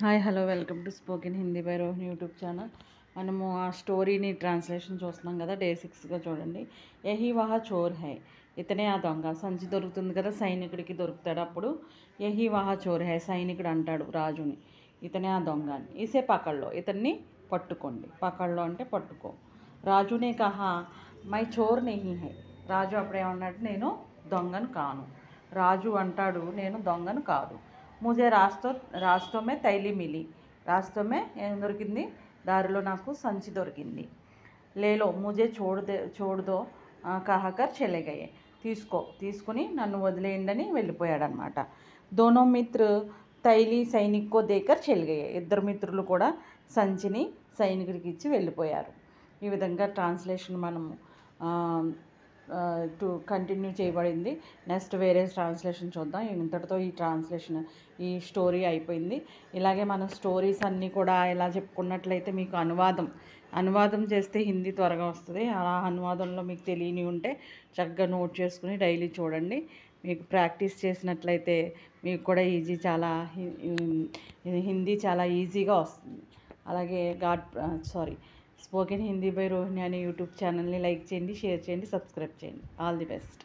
Hi hello welcome to spoken Hindi by Rohini YouTube channel. మనము ఆ స్టోరీని ట్రాన్స్లేషన్ చూస్తున్నాం కదా. డే 6గా చూడండి. యహీ వహా చోర్ హై, ఇతనే ఆ దొంగ. సంచి దొరుకుతుంది కదా, సైనికుడికి దొరుకుతాడు. అప్పుడు యహీ వహా చోర్ హై, సైనికుడు అంటాడు రాజుని, ఇతనే ఆ దొంగ అని. ఇసే పకడ్లో, ఇతన్ని పట్టుకోండి. పకడ్లో అంటే పట్టుకో. రాజునే కహా మై చోర్ నెహీ హై, రాజు అప్పుడేమన్నాడు, నేను దొంగను కాను. రాజు అంటాడు, నేను దొంగను కాదు. ముజే రాస్తోమే తైలి మిలి, రాస్తోమే ఏం దొరికింది, దారిలో నాకు సంచి దొరికింది. లేలో ముజే చూడదో కహాకర్ చెలెగయే, తీసుకుని నన్ను వదిలేయండి వెళ్ళిపోయాడనమాట. దోనో మిత్ర తైలి సైనిక్కో దేకర్ చెలిగయ్యే, ఇద్దరు మిత్రులు కూడా సంచిని సైనికుడికి ఇచ్చి వెళ్ళిపోయారు. ఈ విధంగా ట్రాన్స్లేషన్ మనము కంటిన్యూ చేయబడింది. నెక్స్ట్ వేరే ట్రాన్స్లేషన్ చూద్దాం. ఇంతటితో ఈ స్టోరీ అయిపోయింది. ఇలాగే మన స్టోరీస్ అన్నీ కూడా ఇలా చెప్పుకున్నట్లయితే మీకు అనువాదం చేస్తే హిందీ త్వరగా వస్తుంది. అలా అనువాదంలో మీకు తెలియని ఉంటే చక్కగా నోట్ చేసుకుని డైలీ చూడండి. మీకు ప్రాక్టీస్ చేసినట్లయితే మీకు కూడా హిందీ చాలా ఈజీగా వస్తుంది. అలాగే స్పోకెన్ హిందీ బై రోహిణి అనే యూట్యూబ్ ఛానల్ని లైక్ చేయండి, షేర్ చేయండి, సబ్స్క్రైబ్ చేయండి. All the best.